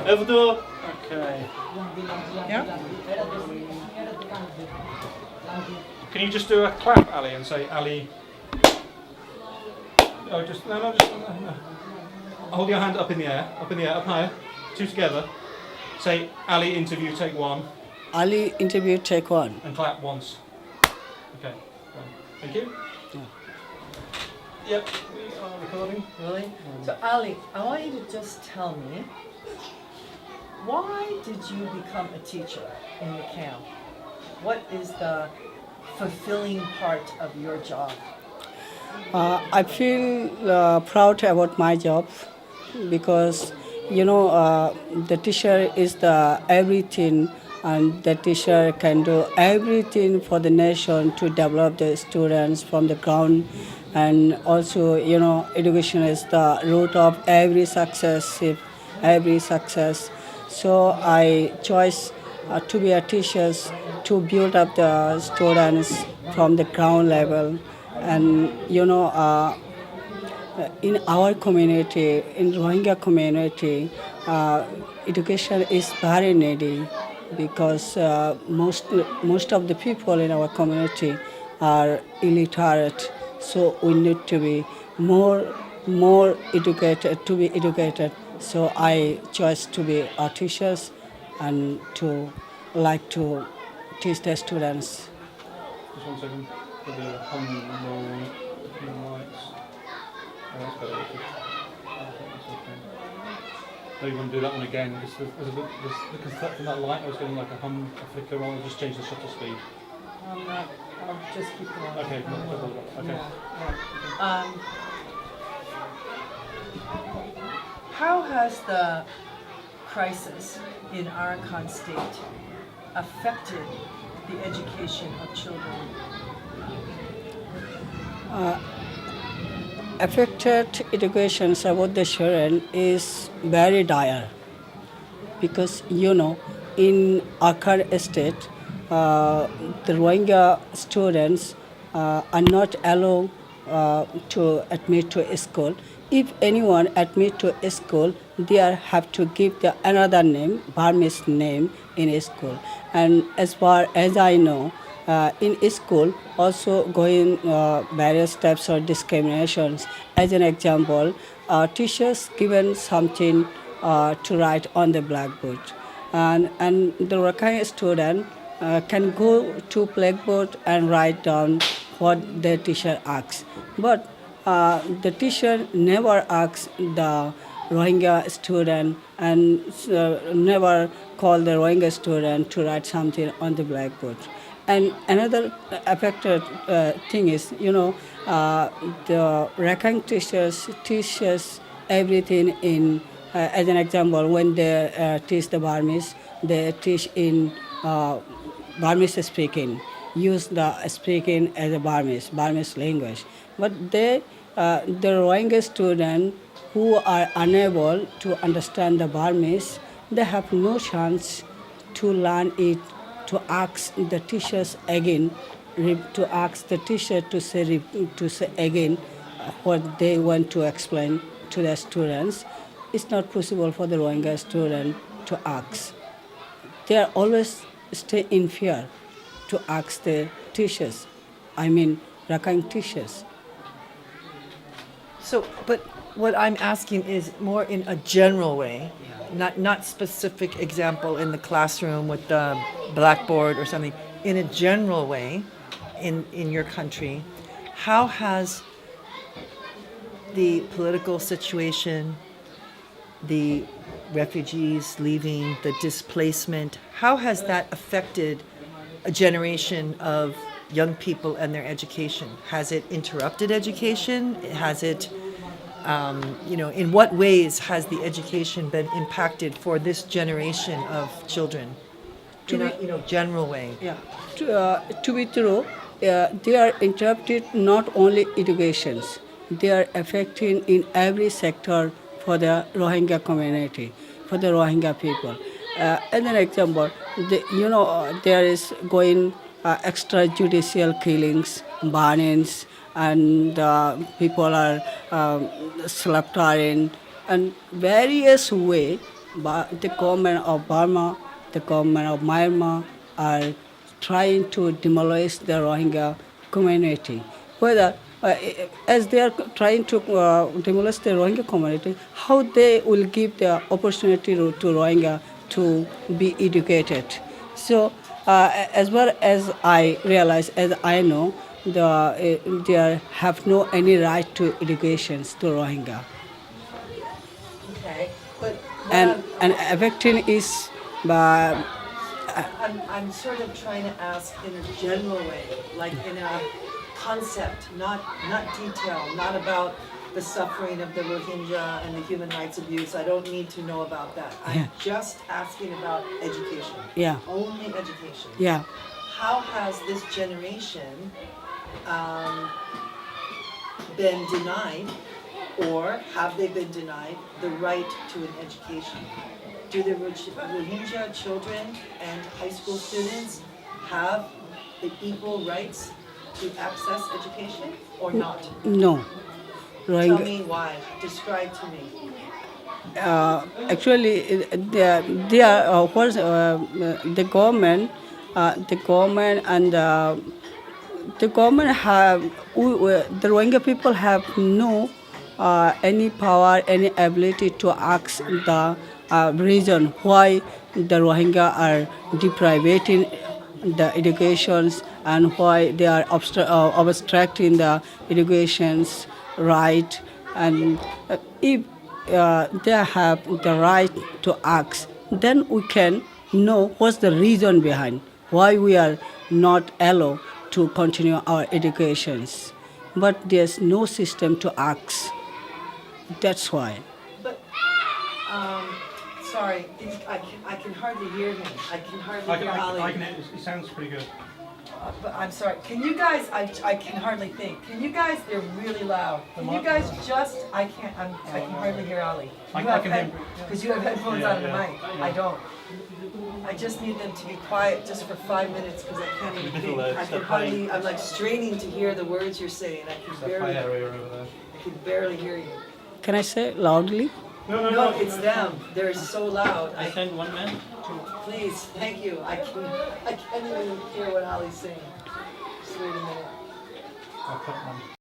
Over. Okay. Yeah? Can you just do a clap, Ali, and say, Ali? Oh, just no. Hold your hand up in the air, up higher. Two together. Say, Ali, interview, take one. Ali, interview, take one. And clap once. Okay. Thank you. Yeah. Yep, we are recording. Really? So Ali, I want you to just tell me, why did you become a teacher in the camp? What is the fulfilling part of your job? I feel proud about my job because, the teacher is the everything, and the teacher can do everything for the nation to develop the students from the ground. And also, education is the root of every success, every success. So I chose to be a teacher to build up the students from the ground level. And in our community, in Rohingya community, education is very needy because most of the people in our community are illiterate. So we need to be more educated, to be educated. So I chose to be a teacher and to like to teach the students. Just 1 second for the hum lights. Oh, that's better. That's okay. No, you want to do that one again. The concept from that light, I was getting like a hum, a flicker on. Just change the shutter speed. I'll just keep going. Okay. Okay. Yeah. How has the crisis in Arakan State affected the education of children? Affected education about the children is very dire because in Arakan State the Rohingya students are not allowed to admit to a school. If anyone admit to a school, they have to give the another name, Burmese name in a school. And as far as I know, in school also going various types of discriminations. As an example, teachers given something to write on the blackboard, and the Rakhine student can go to blackboard and write down what the teacher asks. But the teacher never asks the Rohingya student and never call the Rohingya student to write something on the blackboard. And another affected thing is, the Rakhine teachers teaches everything in, as an example, when they teach the Burmese, they teach in Burmese speaking, use the speaking as a Burmese language. But the Rohingya students who are unable to understand the Burmese, they have no chance to learn it, to ask the teachers again, to ask the teacher to say again what they want to explain to the students. It's not possible for the Rohingya student to ask. They are always stay in fear to ask the teachers. I mean, Rakhine teachers. So, but what I'm asking is more in a general way, not specific example in the classroom with the blackboard or something. In a general way, in your country, how has the political situation, the refugees leaving, the displacement, how has that affected a generation of young people and their education? Has it interrupted education? Has it, in what ways has the education been impacted for this generation of children? In a general way. Yeah, to be true, they are interrupted not only educations, they are affecting in every sector for the Rohingya community, for the Rohingya people. As an example, there is going extrajudicial killings, burnings, and people are slaughtering, and various way the government of Burma, the government of Myanmar are trying to demolish the Rohingya community. Whether as they are trying to demolish the Rohingya community, how they will give the opportunity to Rohingya to be educated. So, as well as I realize, as I know, they have no any right to educations to Rohingya, Okay, but and affecting is by I'm sort of trying to ask in a general way, like in a concept, not detail, not about the suffering of the Rohingya and the human rights abuse. I don't need to know about that. I'm Yeah. just asking about education. Yeah. Only education. yeah. How has this generation been denied, or have they been denied the right to an education? Do the Rohingya children and high school students have the equal rights to access education or not? No. Tell Rohingya, me why. Describe to me. actually, they are the government and the government have the Rohingya people have no any power, any ability to ask the reason why the Rohingya are depriving the educations and why they are obstructing the education's right, and if they have the right to ask, then we can know what's the reason behind why we are not allowed to continue our educations. But there's no system to ask. That's why. But, sorry, I can hardly hear him. I can hardly hear Ali. It sounds pretty good. But I'm sorry. Can you guys? I can hardly think. Can you guys? They're really loud. Can you guys just? I can't. I can hardly hear Ali. I can hear. Because you have headphones on and a mic. Yeah. I don't. I just need them to be quiet just for 5 minutes because I can't even think. I can hardly. I'm like straining to hear the words you're saying. I can That high barely. area over there. I can barely hear you. Can I say loudly? No, it's them. They're so loud. I send one man. Please, thank you. I can't even hear what Ali's saying. Just wait a minute. I'll cut one.